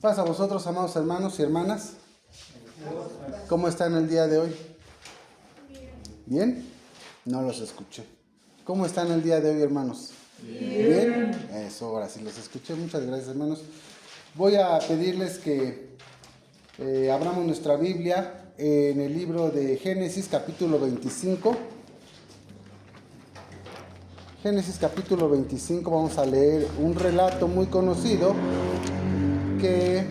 Paz a vosotros, amados hermanos y hermanas. ¿Cómo están el día de hoy? ¿Bien? No los escuché. ¿Cómo están el día de hoy, hermanos? ¿Bien? Eso, ahora sí los escuché. Muchas gracias, hermanos. Voy a pedirles que abramos nuestra Biblia en el libro de Génesis, capítulo 25. Génesis, capítulo 25, vamos a leer un relato muy conocido que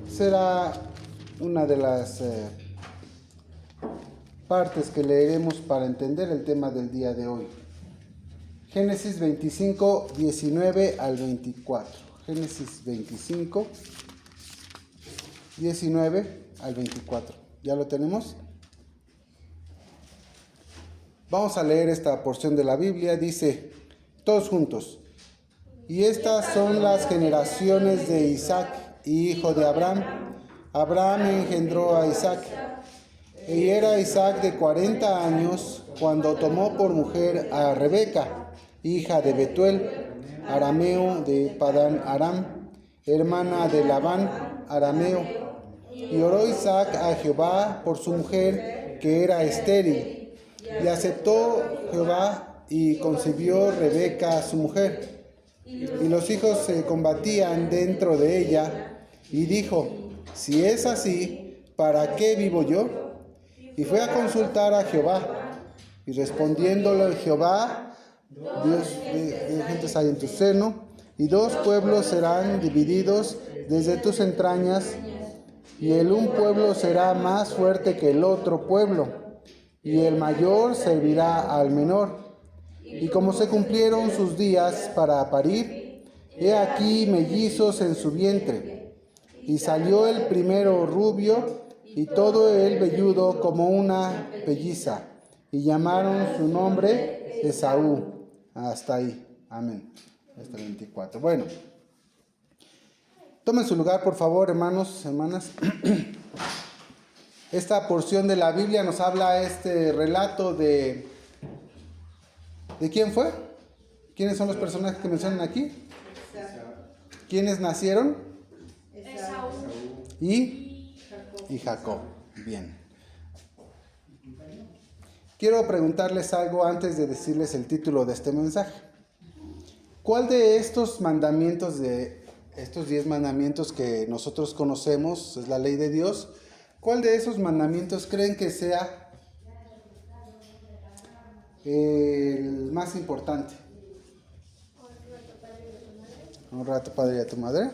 será una de las partes que leeremos para entender el tema del día de hoy. Génesis 25, 19 al 24. Génesis 25, 19 al 24. ¿Ya lo tenemos? Vamos a leer esta porción de la Biblia. Dice, todos juntos. Y estas son las generaciones de Isaac, hijo de Abraham. Abraham engendró a Isaac. Y era Isaac de 40 años cuando tomó por mujer a Rebeca, hija de Betuel, arameo de Padán Aram, hermana de Labán, arameo. Y oró Isaac a Jehová por su mujer, que era estéril. Y aceptó Jehová y concibió Rebeca su mujer. Y los hijos se combatían dentro de ella. Y dijo, si es así, ¿para qué vivo yo? Y fue a consultar a Jehová. Y respondiéndole Jehová, Dios de gentes hay en tu seno, y dos pueblos serán divididos desde tus entrañas, y el un pueblo será más fuerte que el otro pueblo, y el mayor servirá al menor. Y como se cumplieron sus días para parir, he aquí mellizos en su vientre. Y salió el primero rubio, y todo el velludo como una pelliza. Y llamaron su nombre Esaú. Hasta ahí. Amén. Hasta el 24. Bueno. Tomen su lugar, por favor, hermanos, hermanas. Esta porción de la Biblia nos habla este relato de ¿quién fue? ¿Quiénes son los personajes que mencionan aquí? ¿Quiénes nacieron? Esaú y Jacob. Bien. Quiero preguntarles algo antes de decirles el título de este mensaje. ¿Cuál de estos mandamientos, de estos 10 mandamientos que nosotros conocemos, es la ley de Dios, cuál de esos mandamientos creen que sea el más importante? Honra a tu padre y a tu madre.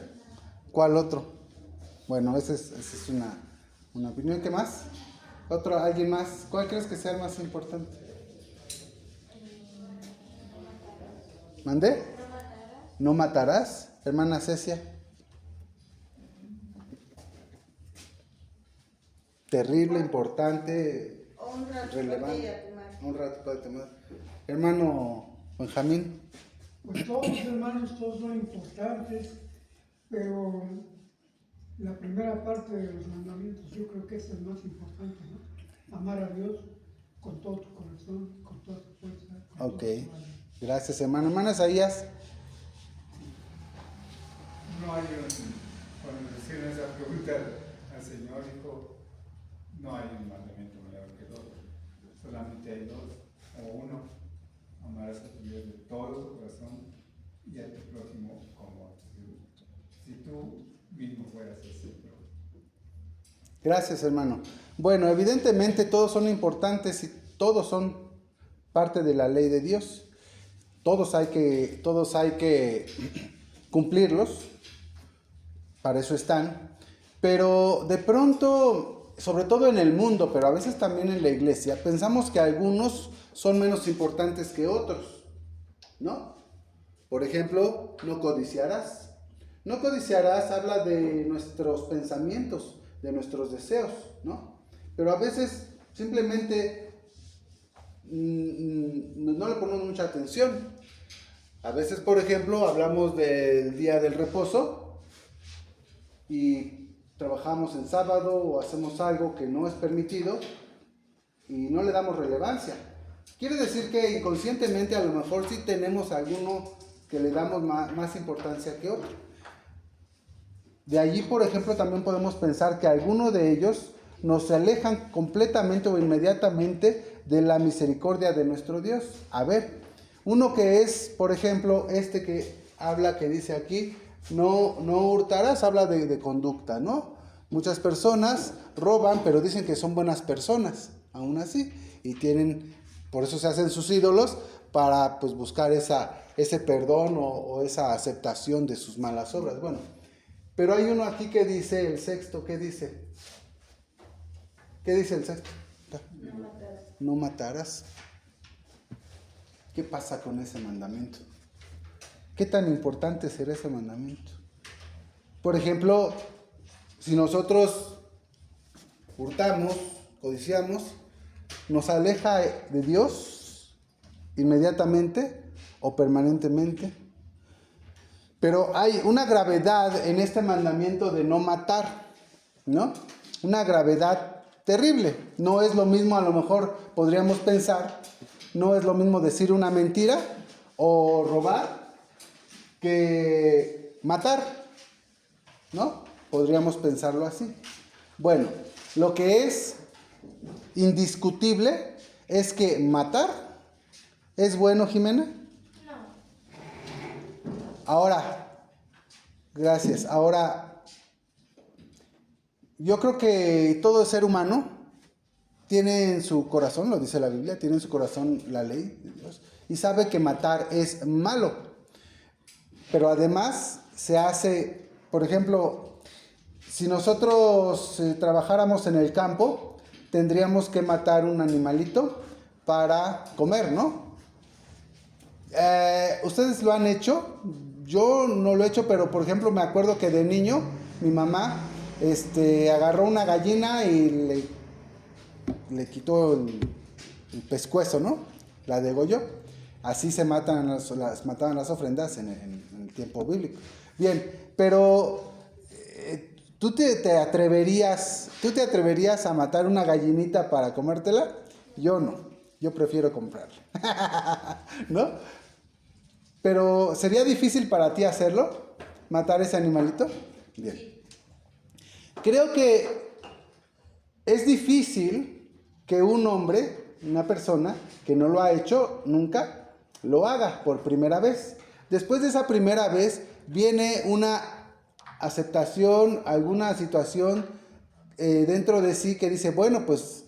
¿Cuál otro? Bueno, esa es una opinión. ¿Qué más? ¿Otro? ¿Alguien más? ¿Cuál crees que sea el más importante? ¿Mandé? ¿No matarás? Hermana Cecia. Terrible, importante, relevante. Honra a tu padre y a tu madre. Hermano Benjamín. Pues todos, hermanos, todos son importantes, pero la primera parte de los mandamientos yo creo que es el más importante, ¿no? Amar a Dios con todo tu corazón, con toda tu fuerza. Ok, gracias, hermano. Hermana Isaías. No hay cuando le hicieron esa pregunta al Señor, dijo, no hay un mandamiento mayor que el otro, solamente hay dos, o uno, amarás a tu Dios de todo tu corazón y a tu prójimo como a ti mismo. Si tú mismo fueras así, pero... Gracias, hermano. Bueno, evidentemente todos son importantes y todos son parte de la ley de Dios. Todos hay que cumplirlos. Para eso están. Pero de pronto, sobre todo en el mundo, pero a veces también en la iglesia, pensamos que algunos son menos importantes que otros, ¿no? Por ejemplo, no codiciarás. No codiciarás habla de nuestros pensamientos, de nuestros deseos, ¿no? Pero a veces simplemente no le ponemos mucha atención. A veces, por ejemplo, hablamos del día del reposo y trabajamos en sábado o hacemos algo que no es permitido y no le damos relevancia. Quiere decir que inconscientemente a lo mejor sí tenemos alguno que le damos más importancia que otro. de allí, por ejemplo, también podemos pensar que algunos de ellos nos alejan completamente o inmediatamente de la misericordia de nuestro Dios. A ver, uno que es, por ejemplo, este que habla, que dice aquí, no hurtarás, habla de conducta, ¿no? Muchas personas roban, pero dicen que son buenas personas, aún así, y por eso se hacen sus ídolos, para pues buscar ese perdón o esa aceptación de sus malas obras. Bueno, pero hay uno aquí que dice, el sexto, ¿qué dice? ¿Qué dice el sexto? No matarás. No matarás. ¿Qué pasa con ese mandamiento? ¿Qué tan importante será ese mandamiento? Por ejemplo, si nosotros hurtamos, codiciamos, ¿nos aleja de Dios inmediatamente o permanentemente? Pero hay una gravedad en este mandamiento de no matar, ¿no? Una gravedad terrible. No es lo mismo, a lo mejor podríamos pensar, no es lo mismo decir una mentira o robar que matar, ¿no? Podríamos pensarlo así. Bueno, lo que es indiscutible es que matar es bueno, Jimena. No. Ahora, gracias. Ahora, yo creo que todo ser humano tiene en su corazón, lo dice la Biblia, tiene en su corazón la ley de Dios y sabe que matar es malo. Pero además se hace, por ejemplo, si nosotros trabajáramos en el campo, tendríamos que matar un animalito para comer, ¿no? ¿Ustedes lo han hecho? Yo no lo he hecho, pero por ejemplo me acuerdo que de niño mi mamá agarró una gallina y le quitó el pescuezo, ¿no? La degolló. Así se mataban las ofrendas en el tiempo bíblico. Bien, pero ¿tú te atreverías a matar una gallinita para comértela? Yo no, yo prefiero comprarla, ¿no? Pero ¿sería difícil para ti hacerlo? ¿Matar ese animalito? Bien. Creo que es difícil que un hombre, una persona que no lo ha hecho nunca, lo haga por primera vez. Después de esa primera vez viene una aceptación, alguna situación dentro de sí que dice, bueno, pues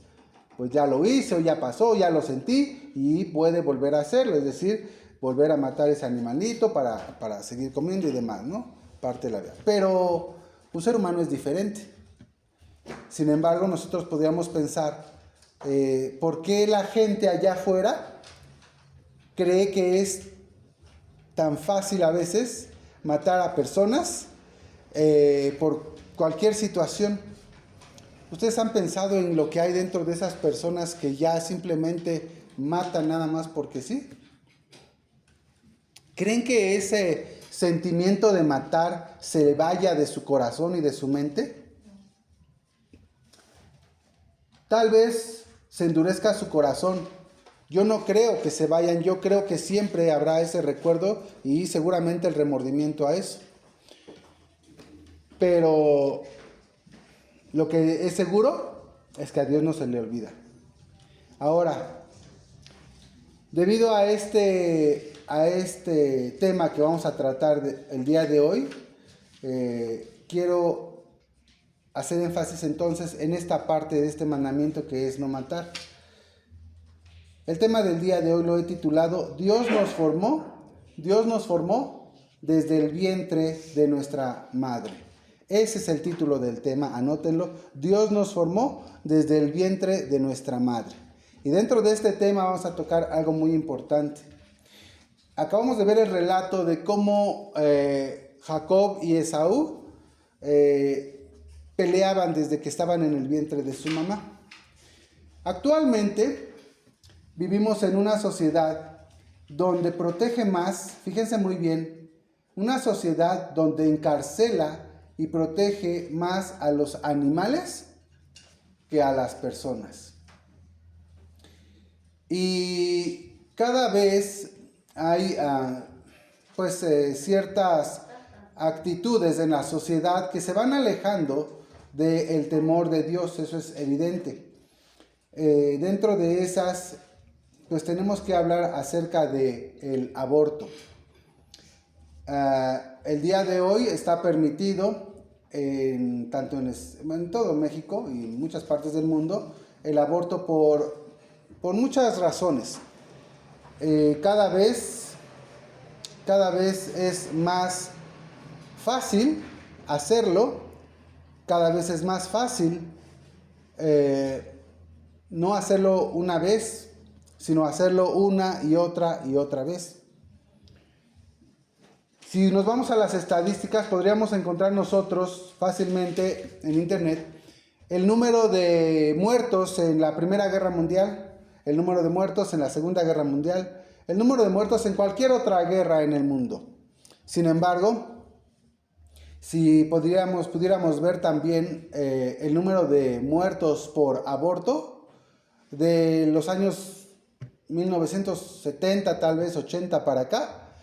ya lo hice, o ya pasó, ya lo sentí y puede volver a hacerlo, es decir, volver a matar ese animalito para seguir comiendo y demás, ¿no? Parte de la vida. Pero un ser humano es diferente. Sin embargo, nosotros podríamos pensar, ¿por qué la gente allá afuera cree que es tan fácil a veces matar a personas por cualquier situación? ¿Ustedes han pensado en lo que hay dentro de esas personas que ya simplemente matan nada más porque sí? ¿Creen que ese sentimiento de matar se vaya de su corazón y de su mente? Tal vez se endurezca su corazón. Yo no creo que se vayan, yo creo que siempre habrá ese recuerdo y seguramente el remordimiento a eso. Pero lo que es seguro es que a Dios no se le olvida. Ahora, debido a este tema que vamos a tratar el día de hoy, quiero hacer énfasis entonces en esta parte de este mandamiento que es no matar. El tema del día de hoy lo he titulado Dios nos formó desde el vientre de nuestra madre. Ese es el título del tema, anótenlo. Dios nos formó desde el vientre de nuestra madre. Y dentro de este tema vamos a tocar algo muy importante. Acabamos de ver el relato de cómo Jacob y Esaú peleaban desde que estaban en el vientre de su mamá. Actualmente vivimos en una sociedad donde protege más, fíjense muy bien, una sociedad donde encarcela y protege más a los animales que a las personas. Y cada vez hay ciertas actitudes en la sociedad que se van alejando del temor de Dios, eso es evidente. Dentro de esas, pues tenemos que hablar acerca del aborto. El día de hoy está permitido, tanto en todo México y en muchas partes del mundo, el aborto por muchas razones. Cada vez es más fácil hacerlo, cada vez es más fácil no hacerlo una vez, sino hacerlo una y otra vez. Si nos vamos a las estadísticas, podríamos encontrar nosotros fácilmente en internet el número de muertos en la Primera Guerra Mundial, el número de muertos en la Segunda Guerra Mundial, el número de muertos en cualquier otra guerra en el mundo. Sin embargo, si pudiéramos ver también el número de muertos por aborto de los años 1970, tal vez 80 para acá,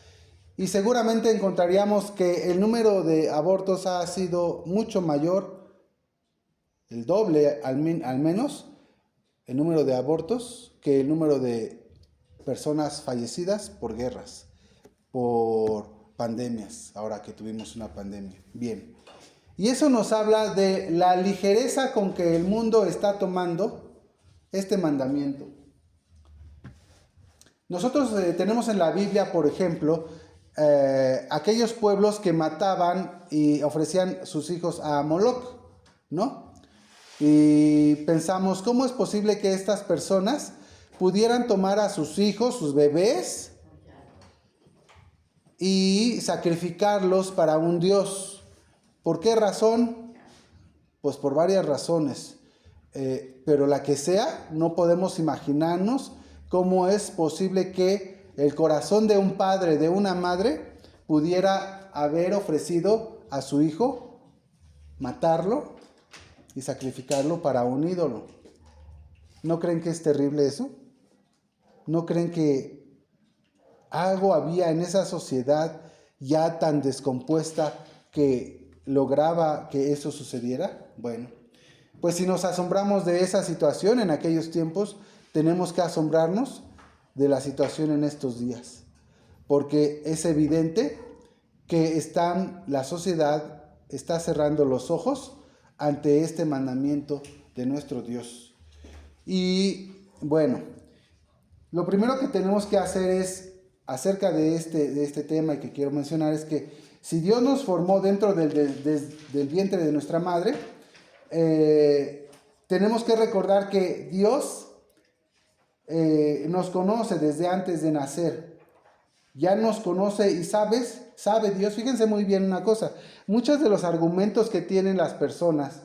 y seguramente encontraríamos que el número de abortos ha sido mucho mayor, el doble al menos, el número de abortos que el número de personas fallecidas por guerras, por pandemias, ahora que tuvimos una pandemia. Bien, y eso nos habla de la ligereza con que el mundo está tomando este mandamiento. Nosotros tenemos en la Biblia, por ejemplo, aquellos pueblos que mataban y ofrecían sus hijos a Moloch, ¿no? Y pensamos, ¿cómo es posible que estas personas pudieran tomar a sus hijos, sus bebés, y sacrificarlos para un dios? ¿Por qué razón? Pues por varias razones, pero la que sea, no podemos imaginarnos cómo es posible que el corazón de un padre, de una madre, pudiera haber ofrecido a su hijo, matarlo y sacrificarlo para un ídolo. ¿No creen que es terrible eso? ¿No creen que algo había en esa sociedad ya tan descompuesta que lograba que eso sucediera? Bueno, pues si nos asombramos de esa situación en aquellos tiempos, tenemos que asombrarnos de la situación en estos días, porque es evidente que la sociedad está cerrando los ojos ante este mandamiento de nuestro Dios. Y bueno, lo primero que tenemos que hacer es, acerca de este tema y que quiero mencionar, es que si Dios nos formó dentro del vientre de nuestra madre, tenemos que recordar que Dios nos conoce desde antes de nacer. Ya nos conoce y sabe Dios. Fíjense muy bien una cosa. Muchos de los argumentos que tienen las personas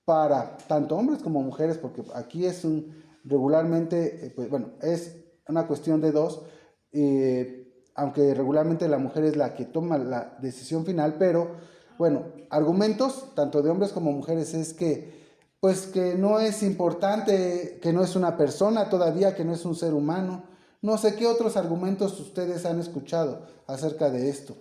para tanto hombres como mujeres, porque aquí es regularmente, pues bueno, es una cuestión de dos, aunque regularmente la mujer es la que toma la decisión final, pero bueno, argumentos tanto de hombres como mujeres es que pues que no es importante, que no es una persona todavía, que no es un ser humano. No sé qué otros argumentos ustedes han escuchado acerca de esto.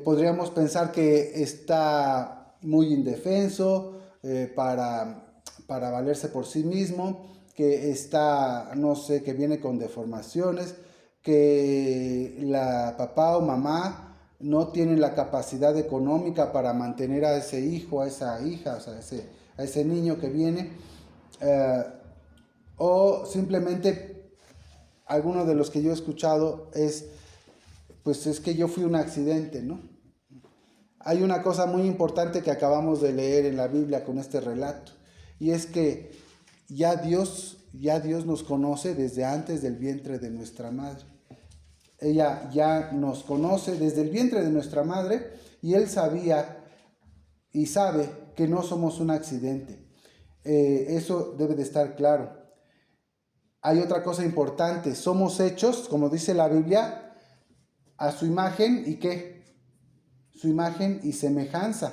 Podríamos pensar que está muy indefenso para valerse por sí mismo, que está, no sé, que viene con deformaciones, que la papá o mamá no tienen la capacidad económica para mantener a ese hijo, a esa hija, o sea, a ese niño que viene, o simplemente alguno de los que yo he escuchado pues es que yo fui un accidente, ¿no? Hay una cosa muy importante que acabamos de leer en la Biblia con este relato, y es que ya Dios nos conoce desde antes del vientre de nuestra madre. Ella ya nos conoce desde el vientre de nuestra madre y Él sabía y sabe que no somos un accidente. Eso debe de estar claro. Hay otra cosa importante. Somos hechos, como dice la Biblia, a su imagen y ¿qué? Su imagen y semejanza.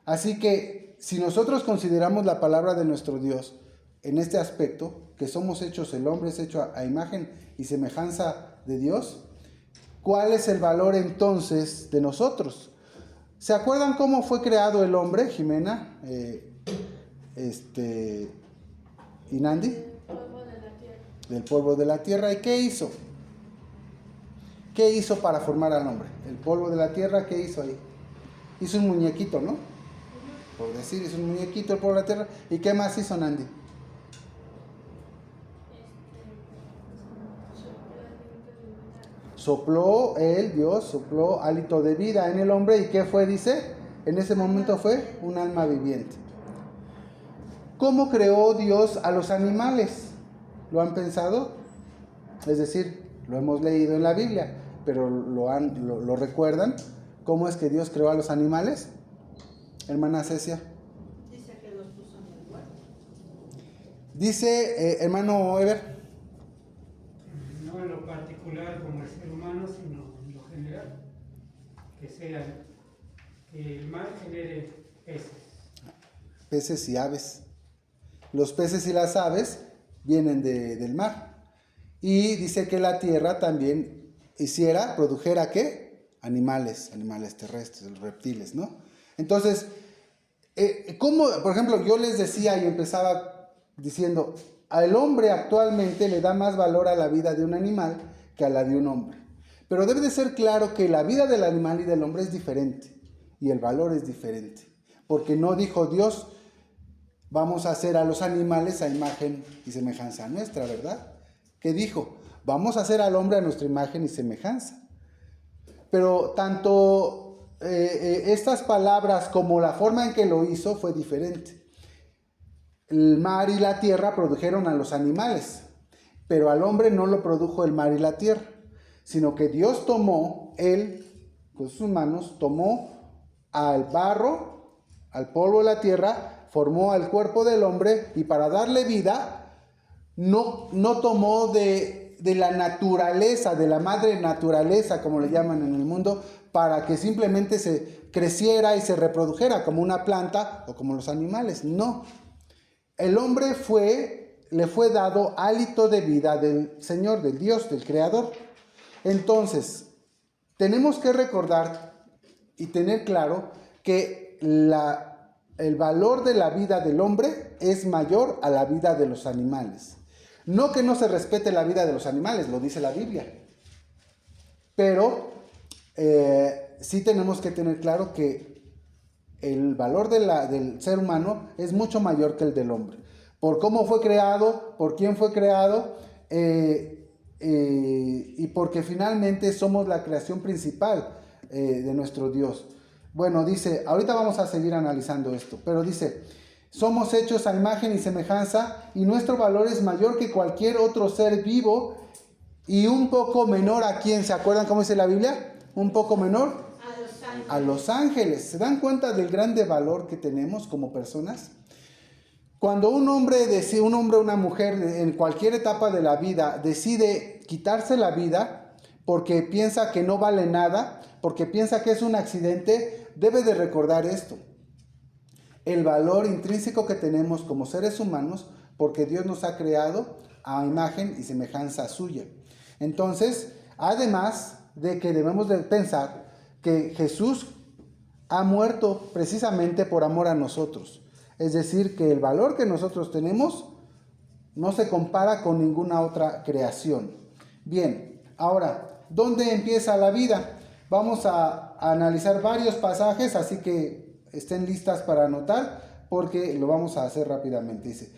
Así que si nosotros consideramos la palabra de nuestro Dios en este aspecto, que somos hechos, el hombre es hecho a imagen y semejanza de Dios, ¿cuál es el valor entonces de nosotros? ¿Se acuerdan cómo fue creado el hombre, Jimena? ¿Y Nandi? Polvo de la tierra. Del polvo de la tierra. ¿Y qué hizo? ¿Qué hizo para formar al hombre? El polvo de la tierra, ¿qué hizo ahí? Hizo un muñequito, ¿no? Por decir, hizo un muñequito el polvo de la tierra. ¿Y qué más hizo Nandi? Sopló él, Dios, sopló hálito de vida en el hombre. ¿Y qué fue? Dice, en ese momento fue un alma viviente. ¿Cómo creó Dios a los animales? ¿Lo han pensado? Es decir, lo hemos leído en la Biblia, pero ¿lo recuerdan? ¿Cómo es que Dios creó a los animales? Hermana Cecia. Dice que los puso en el huerto. Dice, hermano Ever. No en lo particular como el ser humano, sino en lo general. Que el mar genere peces. Peces y aves. Los peces y las aves vienen del mar. Y dice que la tierra también produjera ¿qué? Animales terrestres, los reptiles, ¿no? Entonces, ¿cómo? Por ejemplo, yo les decía y empezaba diciendo, al hombre actualmente le da más valor a la vida de un animal que a la de un hombre. Pero debe de ser claro que la vida del animal y del hombre es diferente y el valor es diferente. Porque no dijo Dios, vamos a hacer a los animales a imagen y semejanza nuestra, ¿verdad? ¿Qué dijo? Vamos a hacer al hombre a nuestra imagen y semejanza. Pero tanto estas palabras como la forma en que lo hizo fue diferente. El mar y la tierra produjeron a los animales, pero al hombre no lo produjo el mar y la tierra, sino que Dios tomó, él, con sus manos, tomó al barro, al polvo de la tierra, formó al cuerpo del hombre y para darle vida, no tomó de la naturaleza, de la madre naturaleza, como le llaman en el mundo, para que simplemente se creciera y se reprodujera como una planta o como los animales. No. El hombre le fue dado hálito de vida del Señor, del Dios, del Creador. Entonces, tenemos que recordar y tener claro que el valor de la vida del hombre es mayor a la vida de los animales. No que no se respete la vida de los animales, lo dice la Biblia. Pero sí tenemos que tener claro que el valor del ser humano es mucho mayor que el del hombre. Por cómo fue creado, por quién fue creado, y porque finalmente somos la creación principal de nuestro Dios. Bueno, dice, ahorita vamos a seguir analizando esto, pero dice, somos hechos a imagen y semejanza y nuestro valor es mayor que cualquier otro ser vivo y un poco menor a quién. ¿Se acuerdan cómo dice la Biblia? Un poco menor a los ángeles. ¿Se dan cuenta del grande valor que tenemos como personas? Cuando un hombre o una mujer en cualquier etapa de la vida decide quitarse la vida porque piensa que no vale nada, porque piensa que es un accidente, debe de recordar esto. El valor intrínseco que tenemos como seres humanos porque Dios nos ha creado a imagen y semejanza suya. Entonces, además de que debemos de pensar que Jesús ha muerto precisamente por amor a nosotros. Es decir, que el valor que nosotros tenemos no se compara con ninguna otra creación. Bien, ahora, ¿dónde empieza la vida? Vamos a analizar varios pasajes, así que estén listas para anotar, porque lo vamos a hacer rápidamente. Dice,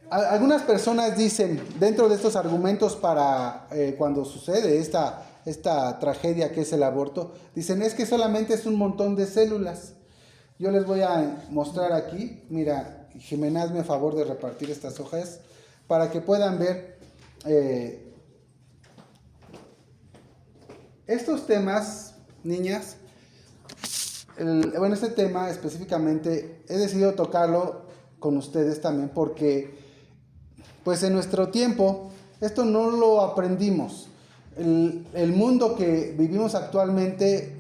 algunas personas dicen, dentro de estos argumentos para cuando sucede esta tragedia que es el aborto, dicen, es que solamente es un montón de células. Yo les voy a mostrar aquí, mira, Jimena, hazme favor de repartir estas hojas para que puedan ver estos temas, niñas. Este tema específicamente he decidido tocarlo con ustedes también porque, pues en nuestro tiempo, esto no lo aprendimos. El mundo que vivimos actualmente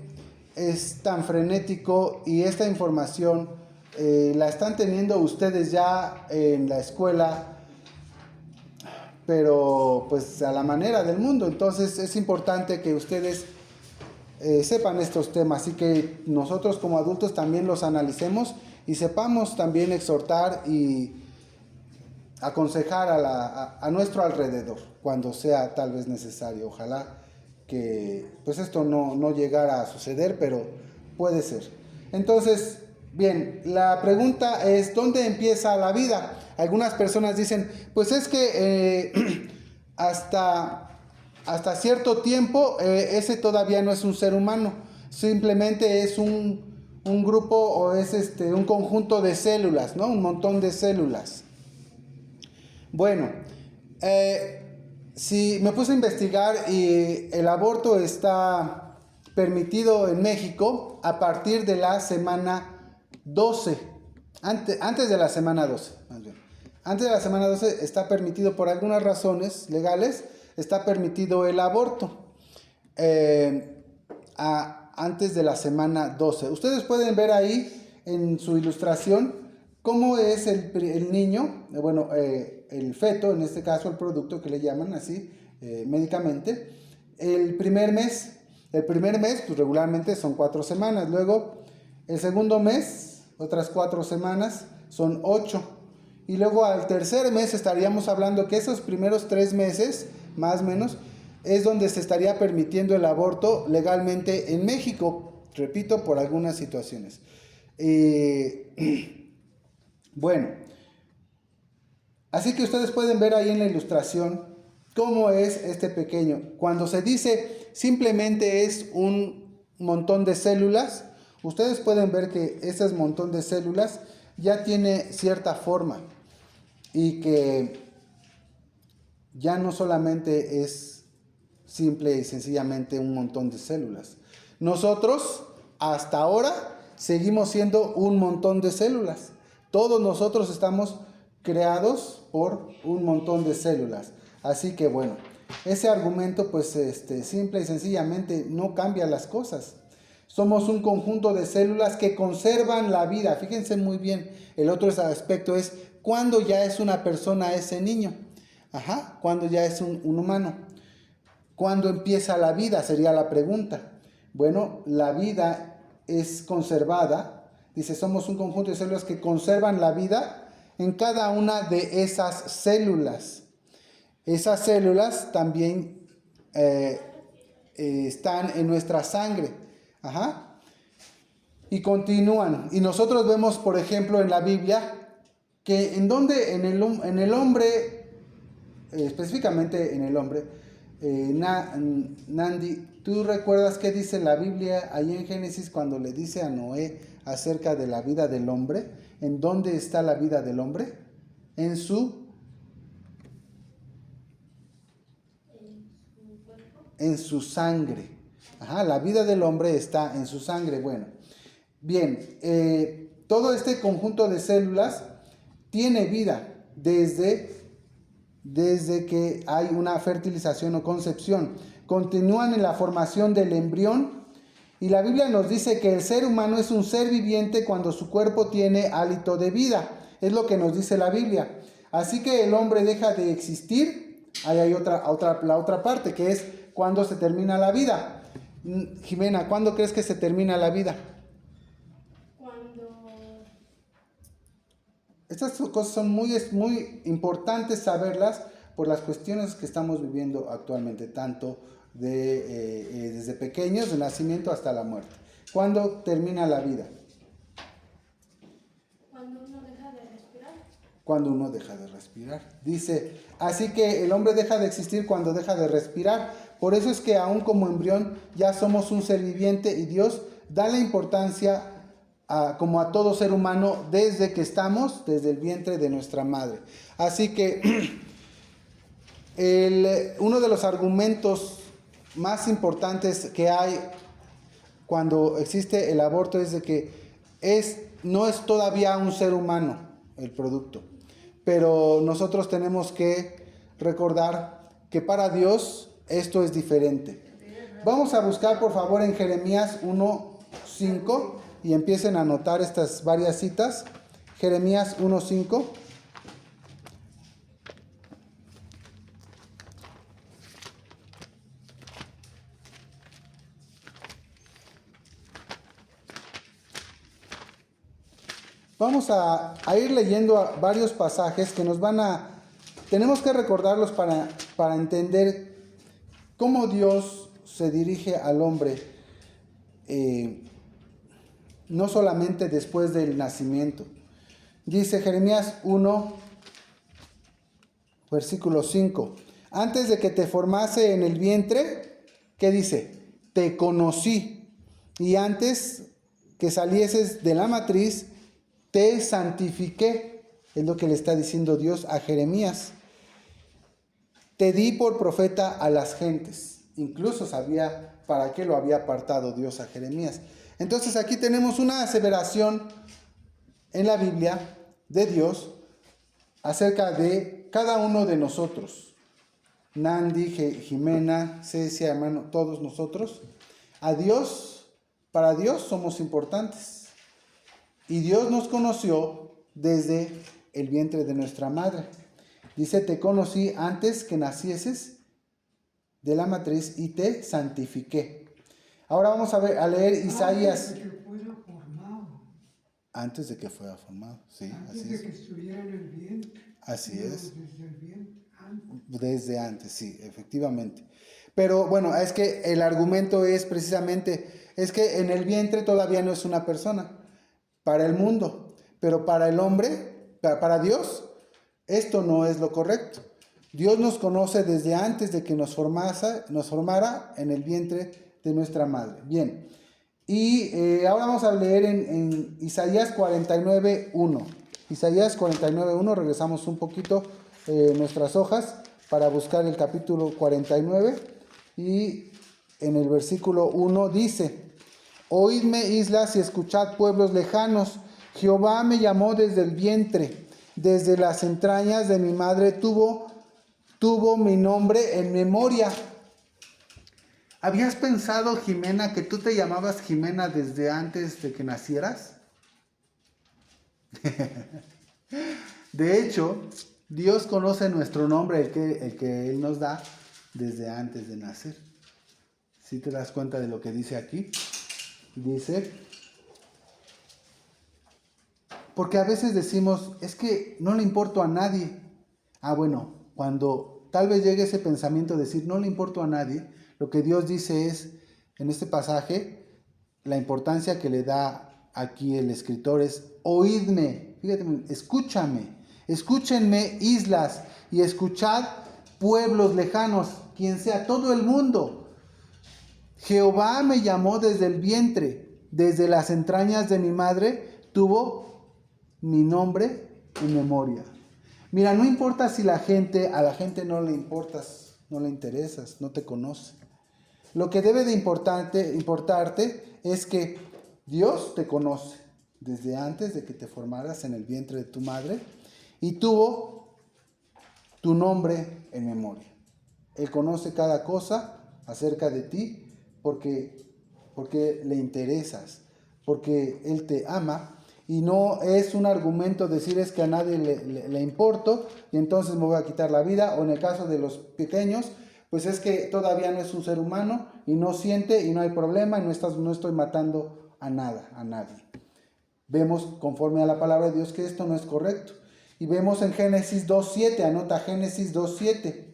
es tan frenético y esta información la están teniendo ustedes ya en la escuela pero pues a la manera del mundo. Entonces es importante que ustedes sepan estos temas y que nosotros como adultos también los analicemos y sepamos también exhortar y aconsejar a nuestro alrededor cuando sea tal vez necesario. Ojalá que pues esto no llegara a suceder, pero puede ser. Entonces, bien, la pregunta es, ¿dónde empieza la vida? Algunas personas dicen, pues es que hasta cierto tiempo ese todavía no es un ser humano, simplemente es un grupo o es un conjunto de células, ¿no? Un montón de células. Bueno, si me puse a investigar y el aborto está permitido en México a partir de la semana 12, antes de la semana 12, más bien. Antes de la semana 12 está permitido por algunas razones legales, está permitido el aborto antes de la semana 12. Ustedes pueden ver ahí en su ilustración cómo es el niño, el feto, en este caso el producto que le llaman así médicamente, el primer mes. El primer mes, pues regularmente son 4 semanas. Luego, el segundo mes, otras 4 semanas, son 8. Y luego al tercer mes estaríamos hablando que esos primeros 3 meses, más o menos, es donde se estaría permitiendo el aborto legalmente en México. Repito, por algunas situaciones. Bueno, así que ustedes pueden ver ahí en la ilustración cómo es este pequeño. Cuando se dice simplemente es un montón de células, ustedes pueden ver que ese montón de células ya tiene cierta forma y que ya no solamente es simple y sencillamente un montón de células. Nosotros hasta ahora seguimos siendo un montón de células. Todos nosotros estamos creados por un montón de células. Así que bueno, ese argumento pues simple y sencillamente no cambia las cosas. Somos un conjunto de células que conservan la vida. Fíjense muy bien, el otro aspecto es cuando ya es una persona ese niño. Cuando ya es un humano. ¿Cuándo empieza la vida? Sería la pregunta. Bueno, la vida es conservada. Dice, somos un conjunto de células que conservan la vida en cada una de esas células. Esas células también están en nuestra sangre. Y continúan. Y nosotros vemos, por ejemplo, en la Biblia, que en el hombre, específicamente en el hombre, Nandi, ¿tú recuerdas qué dice la Biblia ahí en Génesis cuando le dice a Noé acerca de la vida del hombre? ¿En dónde está la vida del hombre? En su sangre. La vida del hombre está en su sangre. Bueno, bien, todo este conjunto de células tiene vida desde que hay una fertilización o concepción. Continúan en la formación del embrión y la Biblia nos dice que el ser humano es un ser viviente cuando su cuerpo tiene hálito de vida. Es lo que nos dice la Biblia. Así que el hombre deja de existir. Ahí hay la otra parte, que es cuando se termina la vida. Jimena, ¿cuándo crees que se termina la vida? Estas cosas son muy importantes saberlas por las cuestiones que estamos viviendo actualmente, tanto desde pequeños, de nacimiento hasta la muerte. ¿Cuándo termina la vida? Cuando uno deja de respirar. Cuando uno deja de respirar. Dice, así que el hombre deja de existir cuando deja de respirar. Por eso es que aún como embrión ya somos un ser viviente y Dios da la importancia como a todo ser humano desde que estamos, desde el vientre de nuestra madre. Así que uno de los argumentos más importantes que hay cuando existe el aborto es de que no es todavía un ser humano el producto, pero nosotros tenemos que recordar que para Dios esto es diferente. Vamos a buscar por favor en Jeremías 1:5 y empiecen a anotar estas varias citas. Jeremías 1:5. Vamos a ir leyendo varios pasajes que tenemos que recordarlos para entender cómo Dios se dirige al hombre, no solamente después del nacimiento. Dice Jeremías 1, versículo 5. Antes de que te formase en el vientre, ¿qué dice? Te conocí. Y antes que salieses de la matriz, te santifiqué. Es lo que le está diciendo Dios a Jeremías. Te di por profeta a las gentes. Incluso sabía para qué lo había apartado Dios a Jeremías. Entonces aquí tenemos una aseveración en la Biblia de Dios acerca de cada uno de nosotros. Nandi, Jimena, Cecia, hermano, todos nosotros. Para Dios somos importantes. Y Dios nos conoció desde el vientre de nuestra madre. Dice, te conocí antes que nacieses de la matriz y te santifiqué. Ahora vamos a leer Isaías. Antes de que fuera formado. Antes de que fuera formado, sí, Antes así de es. que estuviera en el vientre. Así No, es. Desde el vientre, antes. Desde antes, sí, efectivamente. Pero bueno, es que el argumento es que en el vientre todavía no es una persona, para el mundo, pero para el hombre, para Dios, esto no es lo correcto. Dios nos conoce desde antes de que nos formara en el vientre de nuestra madre. Bien, y ahora vamos a leer en Isaías 49:1. Isaías 49:1, regresamos un poquito nuestras hojas para buscar el capítulo 49 y en el versículo 1 dice: Oídme, islas, y escuchad, pueblos lejanos. Jehová me llamó desde el vientre, desde las entrañas de mi madre tuvo mi nombre en memoria. ¿Habías pensado, Jimena, que tú te llamabas Jimena desde antes de que nacieras? De hecho, Dios conoce nuestro nombre, el que Él nos da, desde antes de nacer. ¿Sí te das cuenta de lo que dice aquí? Dice, porque a veces decimos, es que no le importo a nadie. Bueno, cuando tal vez llegue ese pensamiento de decir, no le importo a nadie, lo que Dios dice es, en este pasaje, la importancia que le da aquí el escritor es, oídme, fíjate, escúchenme, islas, y escuchad, pueblos lejanos, quien sea, todo el mundo. Jehová me llamó desde el vientre, desde las entrañas de mi madre, tuvo mi nombre en memoria. Mira, no importa si a la gente no le importas, no le interesas, no te conoce. Lo que debe de importarte es que Dios te conoce desde antes de que te formaras en el vientre de tu madre y tuvo tu nombre en memoria. Él conoce cada cosa acerca de ti porque le interesas, porque Él te ama. Y no es un argumento decir es que a nadie le importo y entonces me voy a quitar la vida. O en el caso de los pequeños, pues es que todavía no es un ser humano y no siente y no hay problema y no estoy matando a nadie. Vemos conforme a la palabra de Dios que esto no es correcto. Y vemos en Génesis 2:7, anota Génesis 2:7.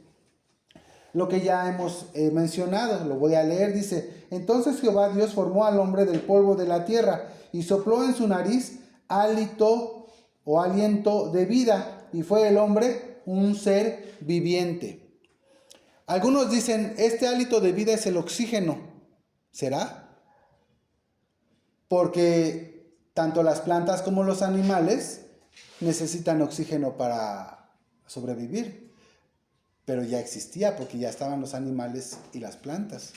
Lo que ya hemos mencionado, lo voy a leer, dice, entonces Jehová Dios formó al hombre del polvo de la tierra y sopló en su nariz hálito o aliento de vida, y fue el hombre un ser viviente. Algunos dicen, este hálito de vida es el oxígeno. ¿Será? Porque tanto las plantas como los animales necesitan oxígeno para sobrevivir. Pero ya existía porque ya estaban los animales y las plantas.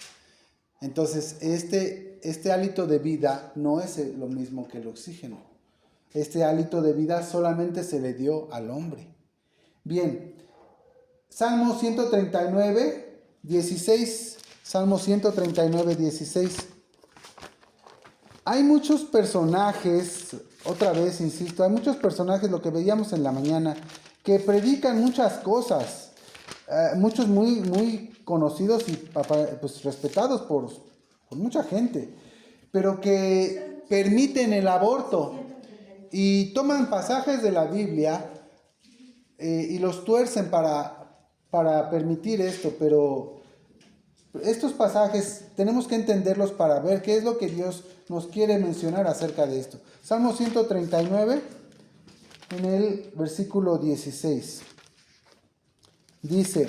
Entonces, este hálito de vida no es lo mismo que el oxígeno. Este hálito de vida solamente se le dio al hombre. Bien, Salmo 139, 16. Salmo 139, 16. Hay muchos personajes, otra vez insisto, hay muchos personajes, lo que veíamos en la mañana, que predican muchas cosas. Muchos muy conocidos y pues, respetados por mucha gente, pero que permiten el aborto. y toman pasajes de la Biblia y los tuercen para permitir esto, pero estos pasajes tenemos que entenderlos para ver qué es lo que Dios nos quiere mencionar acerca de esto. Salmo 139, en el versículo 16, dice: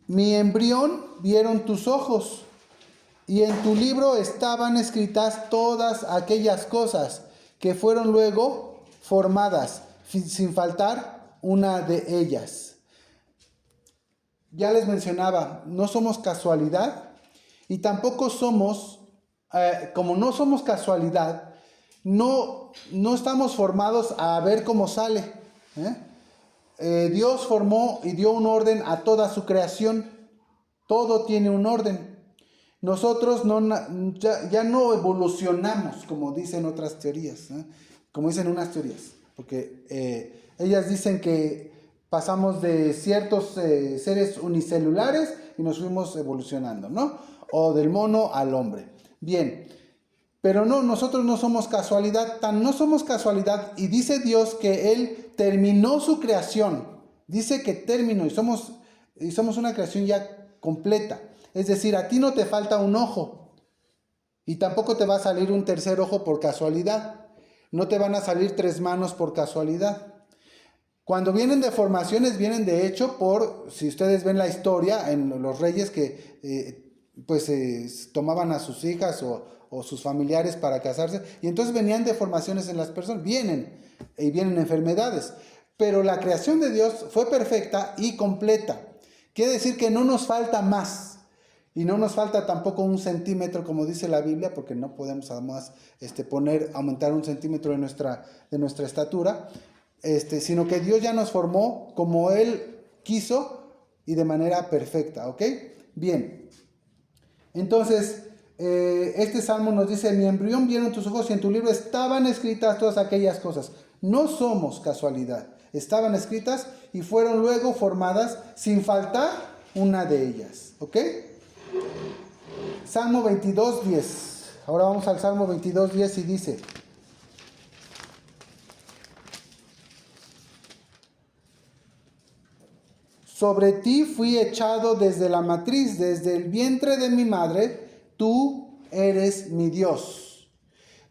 mi embrión vieron tus ojos, y en tu libro estaban escritas todas aquellas cosas que fueron luego formadas, sin faltar una de ellas. Ya les mencionaba, no somos casualidad, y tampoco somos, como no somos casualidad, no estamos formados a ver cómo sale. Dios formó y dio un orden a toda su creación. Todo tiene un orden. Nosotros ya no evolucionamos, como dicen otras teorías, como dicen unas teorías, porque ellas dicen que pasamos de ciertos seres unicelulares y nos fuimos evolucionando, ¿no? O del mono al hombre. Bien, pero no, nosotros no somos casualidad, no somos casualidad, y dice Dios que Él terminó su creación. Dice que terminó y somos una creación ya completa. Es decir, a ti no te falta un ojo y tampoco te va a salir un tercer ojo por casualidad. No te van a salir 3 manos por casualidad. Cuando vienen deformaciones, vienen de hecho si ustedes ven la historia en los reyes que tomaban a sus hijas o sus familiares para casarse, y entonces venían deformaciones en las personas, vienen enfermedades, pero la creación de Dios fue perfecta y completa. Quiere decir que no nos falta más, y no nos falta tampoco 1 centímetro, como dice la Biblia, porque no podemos además aumentar 1 centímetro de nuestra estatura, sino que Dios ya nos formó como Él quiso y de manera perfecta, ¿ok? Bien, entonces este salmo nos dice: mi embrión vieron tus ojos y en tu libro estaban escritas todas aquellas cosas. No somos casualidad, estaban escritas y fueron luego formadas sin faltar una de ellas, ¿ok? Salmo 22:10. Ahora vamos al Salmo 22:10 y dice: sobre ti fui echado desde la matriz, desde el vientre de mi madre, tú eres mi Dios.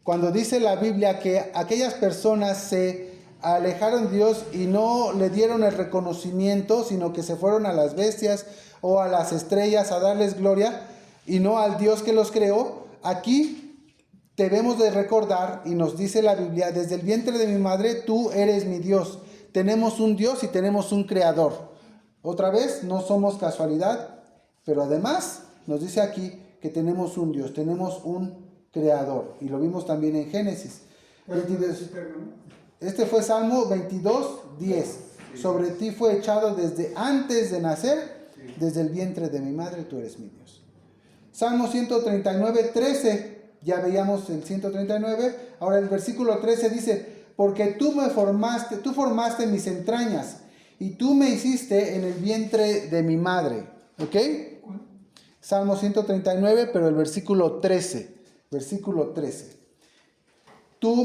Cuando dice la Biblia que aquellas personas se alejaron de Dios y no le dieron el reconocimiento, sino que se fueron a las bestias o a las estrellas a darles gloria y no al Dios que los creó, aquí debemos de recordar, y nos dice la Biblia: desde el vientre de mi madre tú eres mi Dios. Tenemos un Dios y tenemos un creador. Otra vez, no somos casualidad, pero además nos dice aquí que tenemos un Dios, tenemos un creador, y lo vimos también en Génesis 22. Este fue Salmo 22:10. Sobre ti fue echado desde antes de nacer, desde el vientre de mi madre tú eres mi Dios. Salmo 139:13, ya veíamos el 139, ahora el versículo 13 dice: porque tú formaste mis entrañas, y tú me hiciste en el vientre de mi madre. ¿Ok? Salmo 139, pero el versículo 13. Versículo 13. Tú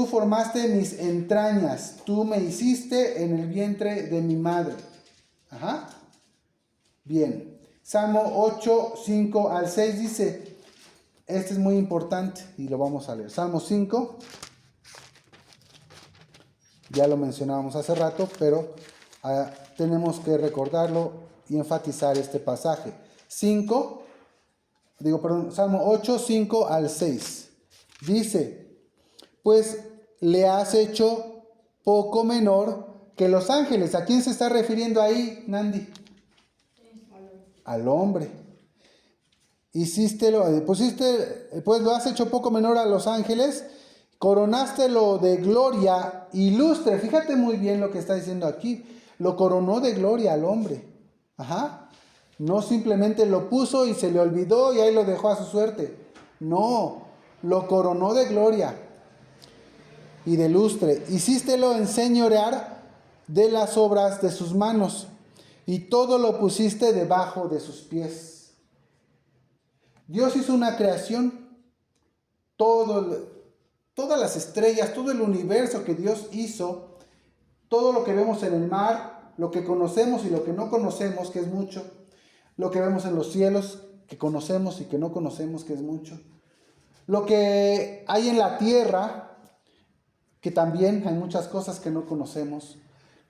formaste mis entrañas, tú me hiciste en el vientre de mi madre. Ajá. Bien. Salmo 8, 5 al 6 dice, este es muy importante y lo vamos a leer. Salmo 5. Ya lo mencionábamos hace rato, pero tenemos que recordarlo y enfatizar este pasaje. Salmo 8, 5 al 6. Dice: pues le has hecho poco menor que los ángeles. ¿A quién se está refiriendo ahí, Nandi? Al hombre. Pues lo has hecho poco menor a los ángeles, coronástelo de gloria y lustre. Fíjate muy bien lo que está diciendo aquí. Lo coronó de gloria al hombre. Ajá. No simplemente lo puso y se le olvidó y ahí lo dejó a su suerte. No, lo coronó de gloria y de lustre. Hicístelo enseñorear de las obras de sus manos, y todo lo pusiste debajo de sus pies. Dios hizo una creación todas las estrellas, todo el universo que Dios hizo, todo lo que vemos en el mar, lo que conocemos y lo que no conocemos, que es mucho, lo que vemos en los cielos, que conocemos y que no conocemos, que es mucho, lo que hay en la tierra, que también hay muchas cosas que no conocemos.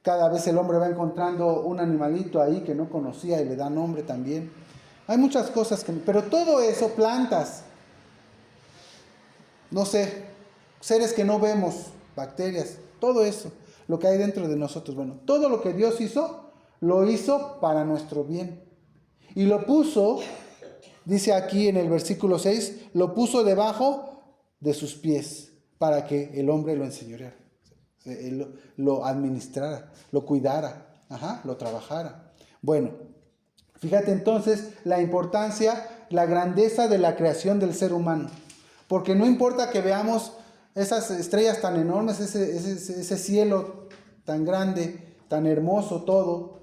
Cada vez el hombre va encontrando un animalito ahí que no conocía y le da nombre también. Hay muchas cosas pero todo eso, plantas, no sé, seres que no vemos, bacterias, todo eso, lo que hay dentro de nosotros. Bueno, todo lo que Dios hizo, lo hizo para nuestro bien. Y lo puso, dice aquí en el versículo 6, lo puso debajo de sus pies para que el hombre lo enseñoreara, lo administrara, lo cuidara, lo trabajara. Bueno, fíjate entonces la importancia, la grandeza de la creación del ser humano. Porque no importa que veamos esas estrellas tan enormes, ese cielo tan grande, tan hermoso todo.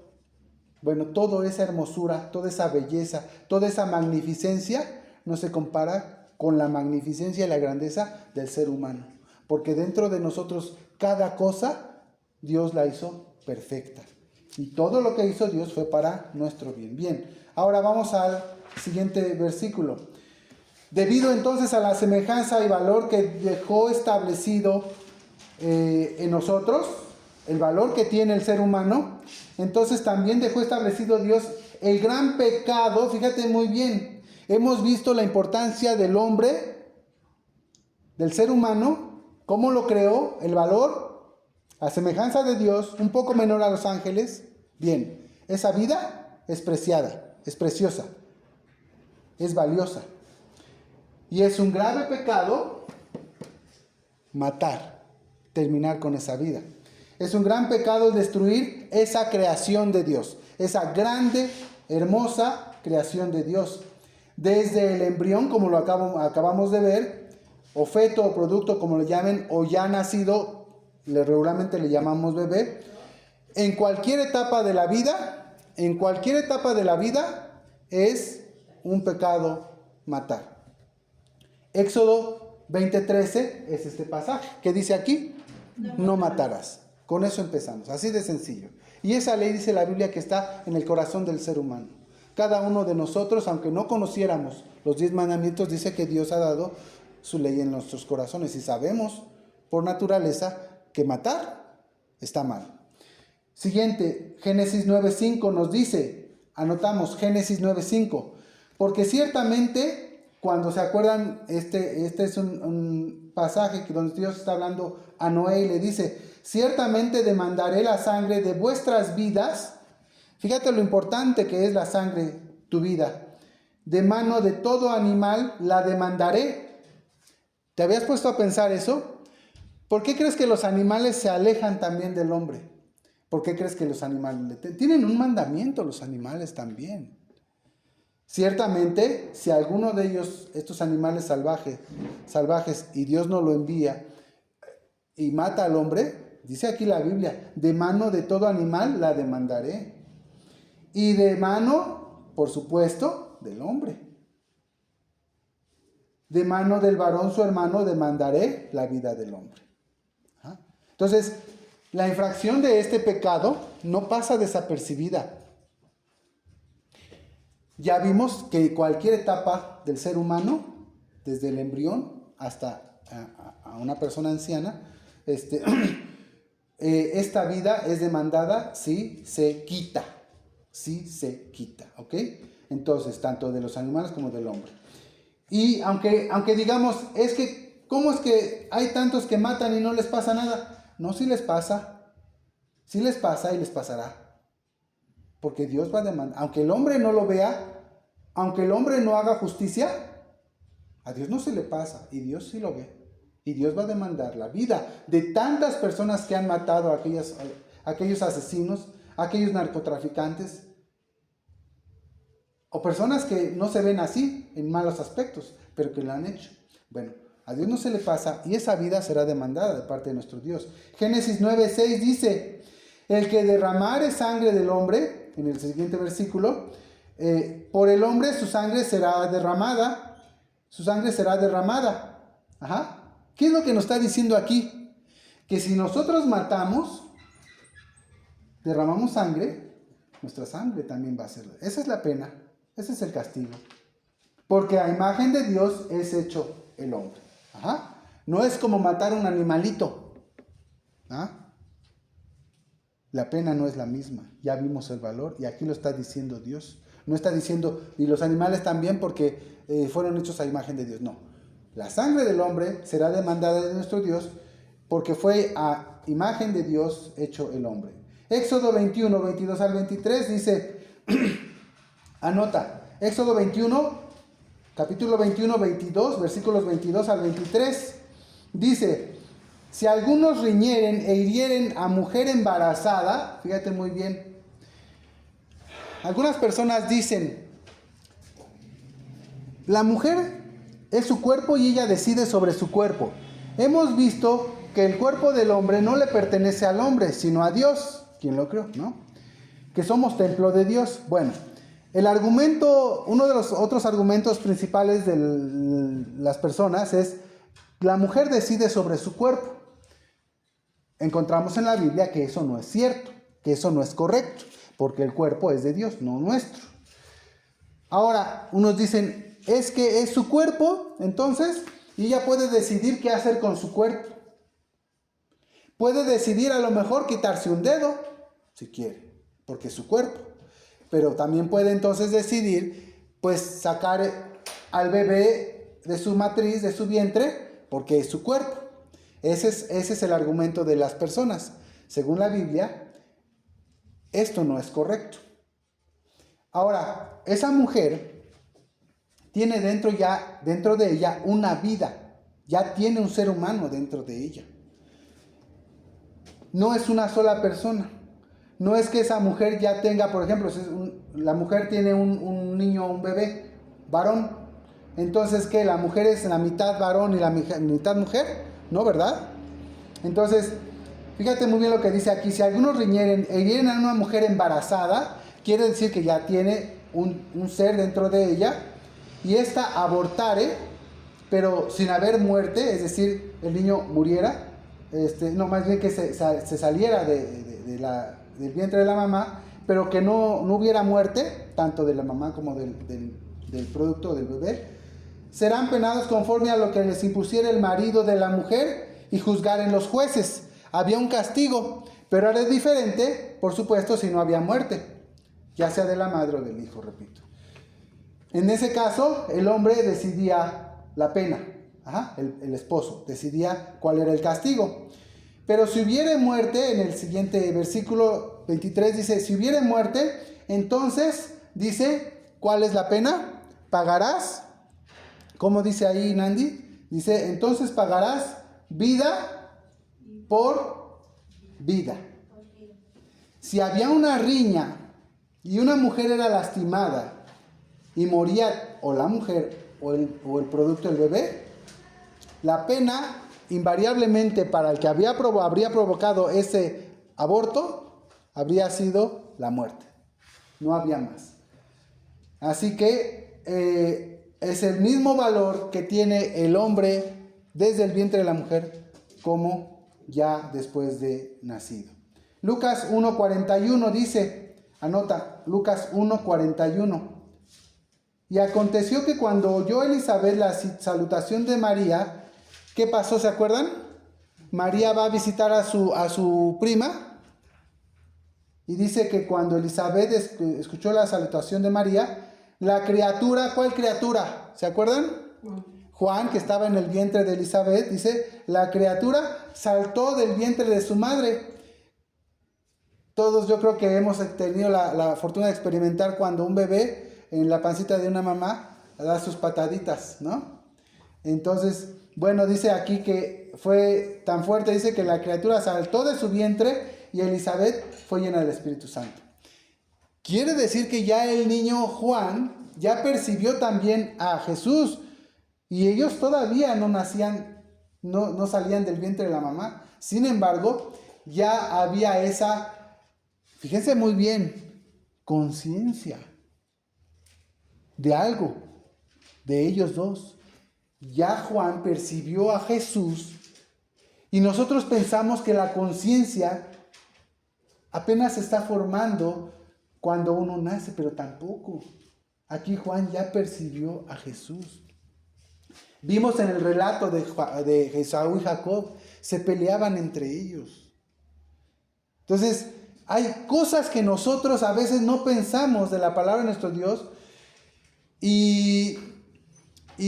Bueno, toda esa hermosura, toda esa belleza, toda esa magnificencia no se compara con la magnificencia y la grandeza del ser humano. Porque dentro de nosotros cada cosa Dios la hizo perfecta. Y todo lo que hizo Dios fue para nuestro bien. Bien, ahora vamos al siguiente versículo. Debido entonces a la semejanza y valor que dejó establecido en nosotros, el valor que tiene el ser humano, entonces también dejó establecido Dios el gran pecado. Fíjate muy bien, hemos visto la importancia del hombre, del ser humano, cómo lo creó, el valor, a semejanza de Dios, un poco menor a los ángeles. Bien, esa vida es preciada, es preciosa, es valiosa. Y es un grave pecado matar, terminar con esa vida. Es un gran pecado destruir esa creación de Dios, esa grande, hermosa creación de Dios. Desde el embrión, como lo acabamos de ver, o feto o producto, como lo llamen, o ya nacido, regularmente le llamamos bebé. En cualquier etapa de la vida, es un pecado matar. Éxodo 20:13 es este pasaje que dice aquí, no matarás. Con eso empezamos, así de sencillo. Y esa ley, dice la Biblia, que está en el corazón del ser humano. Cada uno de nosotros, aunque no conociéramos los 10 mandamientos, dice que Dios ha dado su ley en nuestros corazones. Y sabemos por naturaleza que matar está mal. Siguiente, Génesis 9:5 nos dice, anotamos Génesis 9:5, porque ciertamente, cuando se acuerdan, este es un pasaje donde Dios está hablando a Noé y le dice, ciertamente demandaré la sangre de vuestras vidas. Fíjate lo importante que es la sangre, tu vida. De mano de todo animal la demandaré. ¿Te habías puesto a pensar eso? ¿Por qué crees que los animales se alejan también del hombre? ¿Por qué crees que los animales tienen un mandamiento, los animales también? Ciertamente, si alguno de ellos, estos animales salvajes, y Dios no lo envía y mata al hombre, dice aquí la Biblia, de mano de todo animal la demandaré. Y de mano, por supuesto, del hombre. De mano del varón su hermano demandaré la vida del hombre. Entonces, la infracción de este pecado no pasa desapercibida. Ya vimos que cualquier etapa del ser humano, desde el embrión hasta a una persona anciana, esta vida es demandada si se quita. Si se quita, ¿ok? Entonces, tanto de los animales como del hombre. Y aunque digamos, ¿cómo es que hay tantos que matan y no les pasa nada? No, sí les pasa. Sí les pasa y les pasará. Porque Dios va a demandar, aunque el hombre no lo vea, aunque el hombre no haga justicia, a Dios no se le pasa y Dios sí lo ve. Y Dios va a demandar la vida de tantas personas que han matado a aquellos asesinos, a aquellos narcotraficantes, o personas que no se ven así en malos aspectos, pero que lo han hecho. Bueno, a Dios no se le pasa y esa vida será demandada de parte de nuestro Dios. Génesis 9:6 dice, el que derramare sangre del hombre, en el siguiente versículo, por el hombre su sangre será derramada, Ajá. ¿Qué es lo que nos está diciendo aquí? Que si nosotros matamos, derramamos sangre, nuestra sangre también va a ser. Esa es la pena, ese es el castigo. Porque a imagen de Dios es hecho el hombre. Ajá. No es como matar un animalito. ¿Ah? La pena no es la misma. Ya vimos el valor y aquí lo está diciendo Dios. No está diciendo, y los animales también porque fueron hechos a imagen de Dios. No. La sangre del hombre será demandada de nuestro Dios porque fue a imagen de Dios hecho el hombre. Éxodo 21, 22 al 23 dice, anota, Éxodo 21, capítulo 21, 22, versículos 22 al 23, dice, si algunos riñeren e hirieren a mujer embarazada, fíjate muy bien, algunas personas dicen, la mujer es su cuerpo y ella decide sobre su cuerpo. Hemos visto que el cuerpo del hombre no le pertenece al hombre, sino a Dios, quien lo creó, ¿no? Que somos templo de Dios. Bueno, el argumento, uno de los otros argumentos principales de las personas es, la mujer decide sobre su cuerpo. Encontramos en la Biblia que eso no es cierto, que eso no es correcto, porque el cuerpo es de Dios, no nuestro. Ahora, unos dicen, es que es su cuerpo, entonces, y ella puede decidir qué hacer con su cuerpo. Puede decidir a lo mejor quitarse un dedo, si quiere, porque es su cuerpo. Pero también puede entonces decidir, pues, sacar al bebé de su matriz, de su vientre, porque es su cuerpo. Ese es el argumento de las personas. Según la Biblia, esto no es correcto. Ahora, esa mujer tiene dentro de ella una vida. Ya tiene un ser humano dentro de ella. No es una sola persona. No es que esa mujer ya tenga, por ejemplo, la mujer tiene un niño, un bebé, varón. Entonces, ¿qué? ¿La mujer es la mitad varón y la mitad mujer? No, ¿verdad? Entonces, fíjate muy bien lo que dice aquí. Si algunos riñeren e hirieren a una mujer embarazada, quiere decir que ya tiene un ser dentro de ella, y ésta abortare, pero sin haber muerte, es decir, el niño muriera, no, más bien que se saliera del vientre de la mamá, pero que no hubiera muerte, tanto de la mamá como del producto del bebé, serán penados conforme a lo que les impusiera el marido de la mujer y juzgaren los jueces. Había un castigo, pero era diferente, por supuesto, si no había muerte, ya sea de la madre o del hijo, repito. En ese caso, el hombre decidía la pena, el esposo decidía cuál era el castigo. Pero si hubiere muerte, en el siguiente versículo 23 dice, si hubiere muerte, entonces dice, ¿cuál es la pena? Pagarás, ¿cómo dice ahí Nandi? Dice, entonces pagarás vida por vida. Si había una riña y una mujer era lastimada y moría o la mujer o el producto del bebé, la pena invariablemente para el que habría provocado ese aborto habría sido la muerte. No había más. Así que es el mismo valor que tiene el hombre desde el vientre de la mujer como ya después de nacido. Lucas 1:41 dice, anota, Lucas 1:41. Y aconteció que cuando oyó Elizabeth la salutación de María, ¿qué pasó? ¿Se acuerdan? María va a visitar a su prima y dice que cuando Elizabeth escuchó la salutación de María, la criatura, ¿cuál criatura? ¿Se acuerdan? Juan, que estaba en el vientre de Elizabeth, dice, la criatura saltó del vientre de su madre. Todos yo creo que hemos tenido la fortuna de experimentar cuando un bebé en la pancita de una mamá da sus pataditas, ¿no? Entonces, bueno, dice aquí que fue tan fuerte, dice que la criatura saltó de su vientre y Elizabeth fue llena del Espíritu Santo. Quiere decir que ya el niño Juan ya percibió también a Jesús y ellos todavía no nacían, no salían del vientre de la mamá. Sin embargo, ya había esa, fíjense muy bien, conciencia de algo, de ellos dos. ya Juan percibió a Jesús y nosotros pensamos que la conciencia apenas se está formando cuando uno nace, pero tampoco. Aquí Juan ya percibió a Jesús. Vimos en el relato de Esaú y Jacob, se peleaban entre ellos. Entonces, hay cosas que nosotros a veces no pensamos de la palabra de nuestro Dios y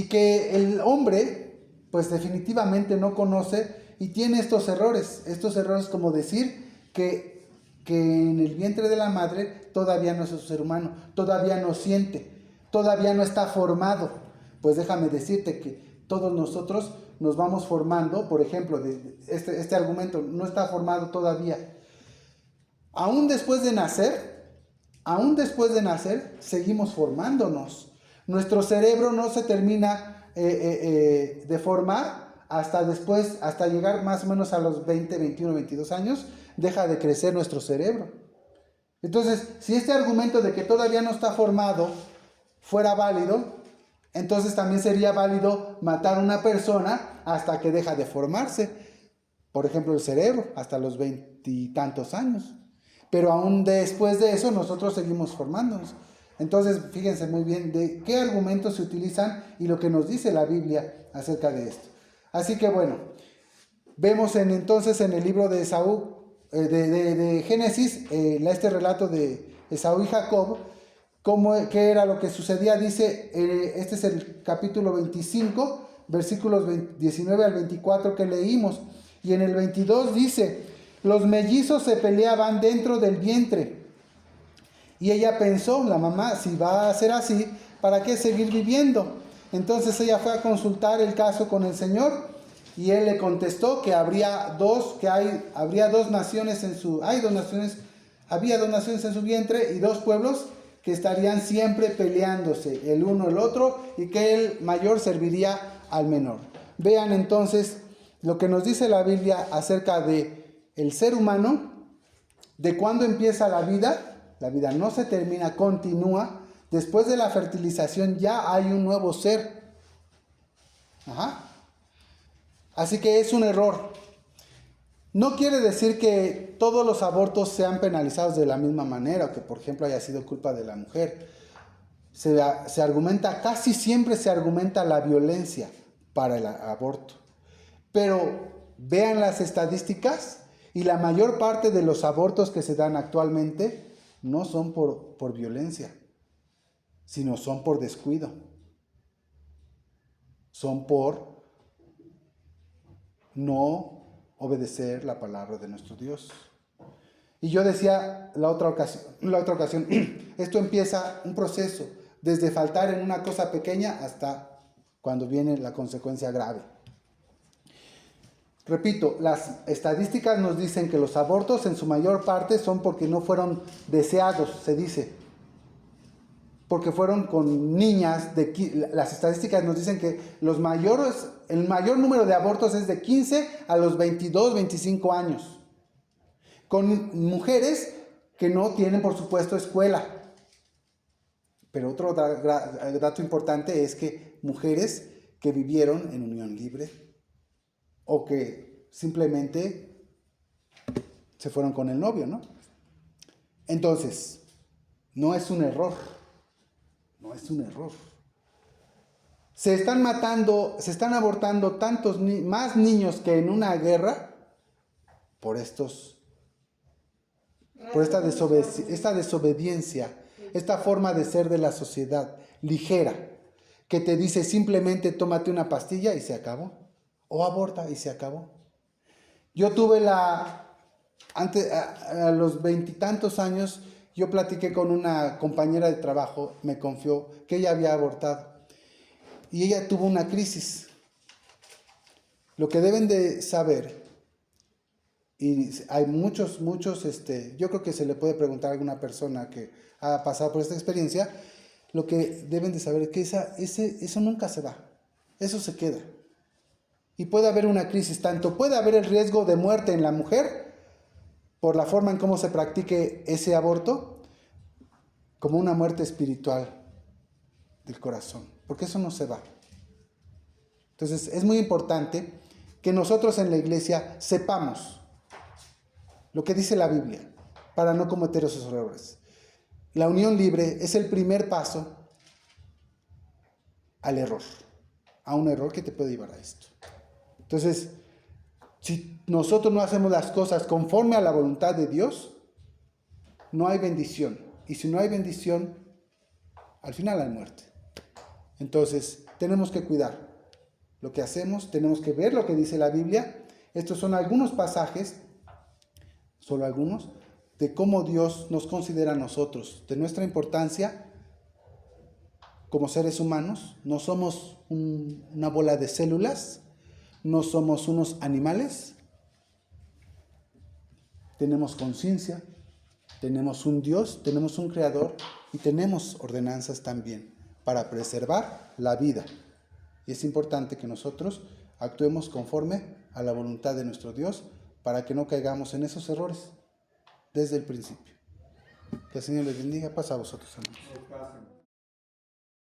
que el hombre, pues definitivamente no conoce y tiene estos errores como decir que en el vientre de la madre todavía no es un ser humano, todavía no siente, todavía no está formado. Pues déjame decirte que todos nosotros nos vamos formando, por ejemplo, este argumento no está formado todavía. Aún después de nacer, seguimos formándonos. Nuestro cerebro no se termina de formar hasta después, hasta llegar más o menos a los 20, 21, 22 años, deja de crecer nuestro cerebro. Entonces, si este argumento de que todavía no está formado fuera válido, entonces también sería válido matar a una persona hasta que deja de formarse. Por ejemplo, el cerebro, hasta los 20 y tantos años. Pero aún después de eso, nosotros seguimos formándonos. Entonces, fíjense muy bien de qué argumentos se utilizan y lo que nos dice la Biblia acerca de esto. Así que bueno, vemos entonces en el libro de Esaú, de Génesis, este relato de Esaú y Jacob, qué era lo que sucedía. Dice, este es el capítulo 25, versículos 19 al 24 que leímos. Y en el 22 dice, los mellizos se peleaban dentro del vientre. Y ella pensó, la mamá, si va a ser así, ¿para qué seguir viviendo? Entonces ella fue a consultar el caso con el Señor y él le contestó que había dos naciones en su vientre y dos pueblos que estarían siempre peleándose, el uno el otro, y que el mayor serviría al menor. Vean entonces lo que nos dice la Biblia acerca de el ser humano, de cuándo empieza la vida. La vida no se termina, continúa. Después de la fertilización ya hay un nuevo ser. Así que es un error. No quiere decir que todos los abortos sean penalizados de la misma manera, o que por ejemplo haya sido culpa de la mujer. Se argumenta, casi siempre se argumenta la violencia para el aborto. Pero vean las estadísticas y la mayor parte de los abortos que se dan actualmente no son por violencia, sino son por descuido. Son por no obedecer la palabra de nuestro Dios. Y yo decía la otra ocasión, esto empieza un proceso, desde faltar en una cosa pequeña hasta cuando viene la consecuencia grave. Repito, las estadísticas nos dicen que los abortos en su mayor parte son porque no fueron deseados, se dice. Porque fueron con niñas, las estadísticas nos dicen que el mayor número de abortos es de 15 a los 22, 25 años. Con mujeres que no tienen, por supuesto, escuela. Pero otro dato importante es que mujeres que vivieron en unión libre o que simplemente se fueron con el novio, ¿no? Entonces, no es un error. No es un error. Se están abortando tantos más niños que en una guerra por esta desobediencia, esta forma de ser de la sociedad ligera, que te dice simplemente tómate una pastilla y se acabó, o aborta y se acabó. Yo tuve a los 20 y tantos años, yo platiqué con una compañera de trabajo, me confió que ella había abortado y ella tuvo una crisis. Lo que deben de saber, y hay muchos, yo creo que se le puede preguntar a alguna persona que ha pasado por esta experiencia, lo que deben de saber es que eso nunca se va, eso se queda. Y puede haber una crisis, tanto puede haber el riesgo de muerte en la mujer, por la forma en cómo se practique ese aborto, como una muerte espiritual del corazón, porque eso no se va. Entonces es muy importante que nosotros en la iglesia sepamos lo que dice la Biblia para no cometer esos errores. La unión libre es el primer paso al error, a un error que te puede llevar a esto. Entonces, si nosotros no hacemos las cosas conforme a la voluntad de Dios, no hay bendición. Y si no hay bendición, al final hay muerte. Entonces, tenemos que cuidar lo que hacemos, tenemos que ver lo que dice la Biblia. Estos son algunos pasajes, solo algunos, de cómo Dios nos considera a nosotros, de nuestra importancia como seres humanos. No somos una bola de células, no somos unos animales. Tenemos conciencia, tenemos un Dios, tenemos un Creador y tenemos ordenanzas también para preservar la vida. Y es importante que nosotros actuemos conforme a la voluntad de nuestro Dios para que no caigamos en esos errores desde el principio. Que el Señor les bendiga. Pasa a vosotros, hermanos.